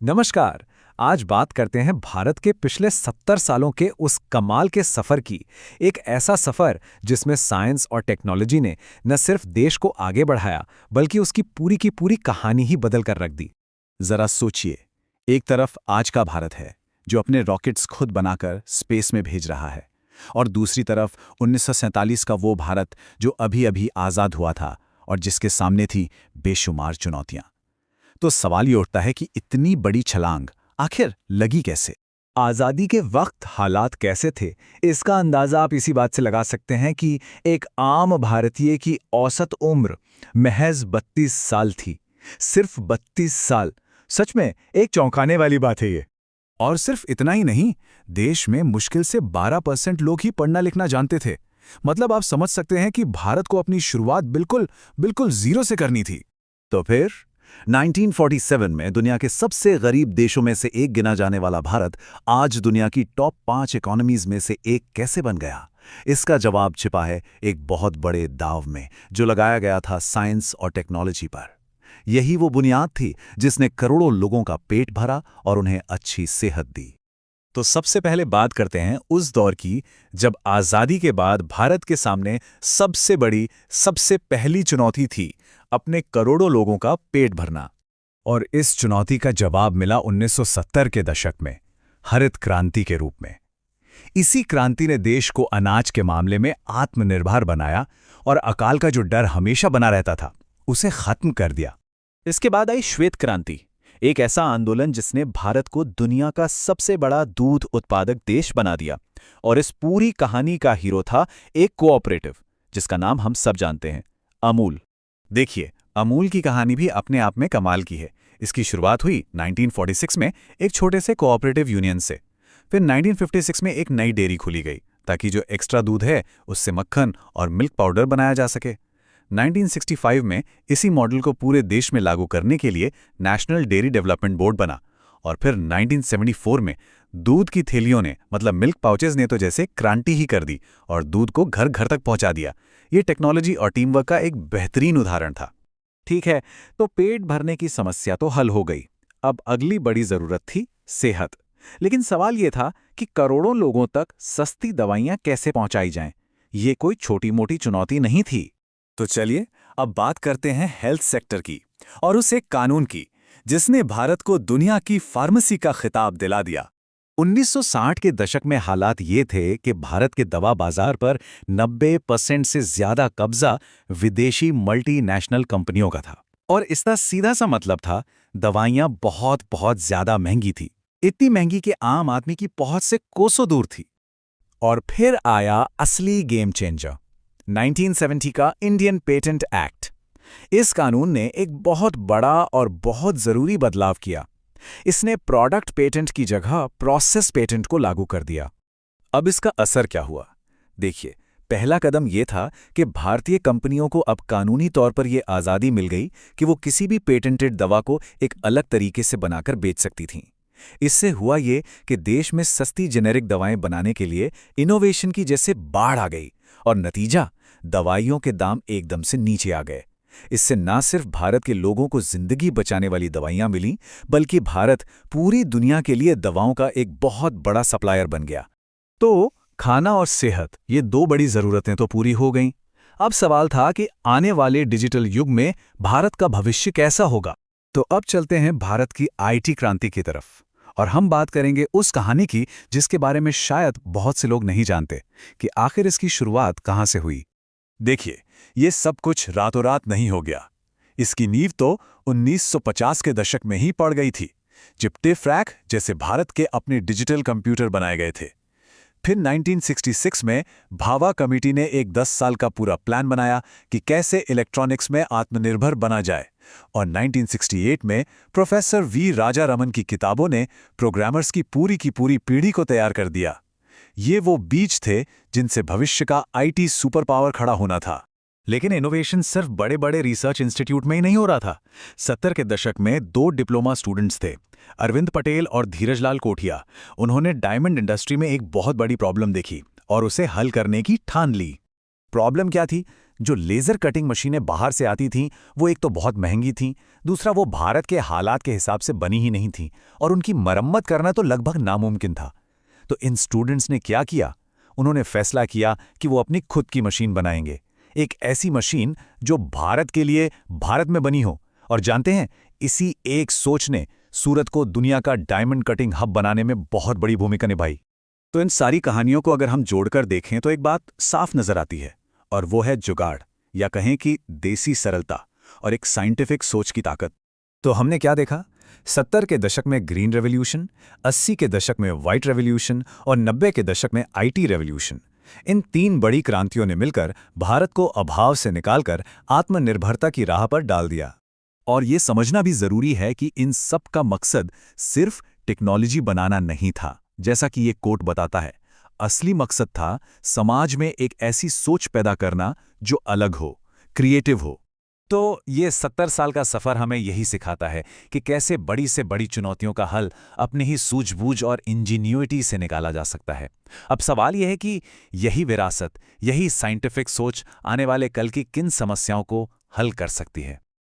नमस्कार। आज बात करते हैं भारत के पिछले 70 सालों के उस कमाल के सफ़र की। एक ऐसा सफ़र जिसमें साइंस और टेक्नोलॉजी ने न सिर्फ देश को आगे बढ़ाया बल्कि उसकी पूरी की पूरी कहानी ही बदल कर रख दी। जरा सोचिए, एक तरफ आज का भारत है जो अपने रॉकेट्स खुद बनाकर स्पेस में भेज रहा है, और दूसरी तरफ 1947 का वो भारत जो अभी अभी आज़ाद हुआ था और जिसके सामने थी बेशुमार चुनौतियां। तो सवाल ये उठता है कि इतनी बड़ी छलांग आखिर लगी कैसे? आज़ादी के वक्त हालात कैसे थे, इसका अंदाज़ा आप इसी बात से लगा सकते हैं कि एक आम भारतीय की औसत उम्र महज 32 साल थी। सिर्फ 32 साल। सच में एक चौंकाने वाली बात है ये। और सिर्फ इतना ही नहीं, देश में मुश्किल से 12% लोग ही पढ़ना लिखना जानते थे। मतलब आप समझ सकते हैं कि भारत को अपनी शुरुआत बिल्कुल बिल्कुल जीरो से करनी थी। तो फिर 1947 में दुनिया के सबसे गरीब देशों में से एक गिना जाने वाला भारत आज दुनिया की टॉप 5 इकोनॉमीज में से एक कैसे बन गया? इसका जवाब छिपा है एक बहुत बड़े दांव में जो लगाया गया था साइंस और टेक्नोलॉजी पर। यही वो बुनियाद थी जिसने करोड़ों लोगों का पेट भरा और उन्हें अच्छी सेहत दी। तो सबसे पहले बात करते हैं उस दौर की जब आज़ादी के बाद भारत के सामने सबसे बड़ी, सबसे पहली चुनौती थी अपने करोड़ों लोगों का पेट भरना। और इस चुनौती का जवाब मिला 1970 के दशक में, हरित क्रांति के रूप में। इसी क्रांति ने देश को अनाज के मामले में आत्मनिर्भर बनाया और अकाल का जो डर हमेशा बना रहता था, उसे खत्म कर दिया। इसके बाद आई श्वेत क्रांति, एक ऐसा आंदोलन जिसने भारत को दुनिया का सबसे बड़ा दूध उत्पादक देश बना दिया। और इस पूरी कहानी का हीरो था एक कोऑपरेटिव जिसका नाम हम सब जानते हैं, अमूल। देखिए, अमूल की कहानी भी अपने आप में कमाल की है। इसकी शुरुआत हुई 1946 में एक छोटे से कोऑपरेटिव यूनियन से। फिर 1956 में एक नई डेयरी खुली गई ताकि जो एक्स्ट्रा दूध है उससे मक्खन और मिल्क पाउडर बनाया जा सके। 1965 में इसी मॉडल को पूरे देश में लागू करने के लिए नेशनल डेयरी डेवलपमेंट बोर्ड बना। और फिर 1974 में दूध की थैलियों ने, मतलब मिल्क पाउचेज ने तो जैसे क्रांति ही कर दी और दूध को घर घर तक पहुंचा दिया। ये टेक्नोलॉजी और टीम वर्क का एक बेहतरीन उदाहरण था। ठीक है, तो पेट भरने की समस्या तो हल हो गई। अब अगली बड़ी जरूरत थी सेहत। लेकिन सवाल ये था कि करोड़ों लोगों तक सस्ती दवाइयां कैसे पहुंचाई जाएं। ये कोई छोटी मोटी चुनौती नहीं थी। तो चलिए अब बात करते हैं हेल्थ सेक्टर की, और उस एक कानून की जिसने भारत को दुनिया की फार्मेसी का खिताब दिला दिया। 1960 के दशक में हालात ये थे कि भारत के दवा बाजार पर 90% से ज्यादा कब्जा विदेशी मल्टीनेशनल कंपनियों का था। और इसका सीधा सा मतलब था, दवाइयां बहुत बहुत ज्यादा महंगी थी। इतनी महंगी कि आम आदमी की पहुंच से कोसों दूर थी। और फिर आया असली गेम चेंजर, 1970 का इंडियन पेटेंट एक्ट। इस कानून ने एक बहुत बड़ा और बहुत जरूरी बदलाव किया। इसने प्रोडक्ट पेटेंट की जगह प्रोसेस पेटेंट को लागू कर दिया। अब इसका असर क्या हुआ? देखिए, पहला कदम यह था कि भारतीय कंपनियों को अब कानूनी तौर पर यह आज़ादी मिल गई कि वो किसी भी पेटेंटेड दवा को एक अलग तरीके से बनाकर बेच सकती थीं। इससे हुआ ये कि देश में सस्ती जेनेरिक दवाएं बनाने के लिए इनोवेशन की जैसे बाढ़ आ गई, और नतीजा, दवाइयों के दाम एकदम से नीचे आ गए। इससे न सिर्फ भारत के लोगों को जिंदगी बचाने वाली दवाइयां मिलीं, बल्कि भारत पूरी दुनिया के लिए दवाओं का एक बहुत बड़ा सप्लायर बन गया। तो खाना और सेहत, ये दो बड़ी जरूरतें तो पूरी हो गईं। अब सवाल था कि आने वाले डिजिटल युग में भारत का भविष्य कैसा होगा। तो अब चलते हैं भारत की आईटी क्रांति की तरफ, और हम बात करेंगे उस कहानी की जिसके बारे में शायद बहुत से लोग नहीं जानते कि आखिर इसकी शुरुआत कहां से हुई। देखिए, ये सब कुछ रातों रात नहीं हो गया। इसकी नींव तो 1950 के दशक में ही पड़ गई थी, जब टिफ्रैक जैसे भारत के अपने डिजिटल कंप्यूटर बनाए गए थे। फिर 1966 में भाभा कमेटी ने एक 10 साल का पूरा प्लान बनाया कि कैसे इलेक्ट्रॉनिक्स में आत्मनिर्भर बना जाए। और 1968 में प्रोफेसर वी राजा रमन की किताबों ने प्रोग्रामर्स की पूरी पीढ़ी को तैयार कर दिया। ये वो बीज थे जिनसे भविष्य का आईटी सुपर पावर खड़ा होना था। लेकिन इनोवेशन सिर्फ बड़े बड़े रिसर्च इंस्टीट्यूट में ही नहीं हो रहा था। 70 के दशक में दो डिप्लोमा स्टूडेंट्स थे, अरविंद पटेल और धीरजलाल कोठिया। उन्होंने डायमंड इंडस्ट्री में एक बहुत बड़ी प्रॉब्लम देखी और उसे हल करने की ठान ली। प्रॉब्लम क्या थी? जो लेज़र कटिंग मशीनें बाहर से आती थीं वो एक तो बहुत महंगी थीं, दूसरा वो भारत के हालात के हिसाब से बनी ही नहीं थीं और उनकी मरम्मत करना तो लगभग नामुमकिन था। तो इन स्टूडेंट्स ने क्या किया? उन्होंने फैसला किया कि वो अपनी खुद की मशीन बनाएंगे, एक ऐसी मशीन जो भारत के लिए भारत में बनी हो। और जानते हैं, इसी एक सोच ने सूरत को दुनिया का डायमंड कटिंग हब बनाने में बहुत बड़ी भूमिका निभाई। तो इन सारी कहानियों को अगर हम जोड़कर देखें तो एक बात साफ नजर आती है, और वो है जुगाड़, या कहें कि देसी सरलता और एक साइंटिफिक सोच की ताकत। तो हमने क्या देखा? 70 के दशक में ग्रीन रेवोल्यूशन, 80 के दशक में व्हाइट रेवोल्यूशन और 90 के दशक में आईटी रेवोल्यूशन। इन 3 बड़ी क्रांतियों ने मिलकर भारत को अभाव से निकालकर आत्मनिर्भरता की राह पर डाल दिया। और ये समझना भी जरूरी है कि इन सब का मकसद सिर्फ टेक्नोलॉजी बनाना नहीं था, जैसा कि ये कोट बताता है। असली मकसद था समाज में एक ऐसी सोच पैदा करना जो अलग हो, क्रिएटिव हो। तो ये 70 साल का सफ़र हमें यही सिखाता है कि कैसे बड़ी से बड़ी चुनौतियों का हल अपनी ही सूझबूझ और इंजीन्यूइटी से निकाला जा सकता है। अब सवाल यह है कि यही विरासत, यही साइंटिफिक सोच आने वाले कल की किन समस्याओं को हल कर सकती है।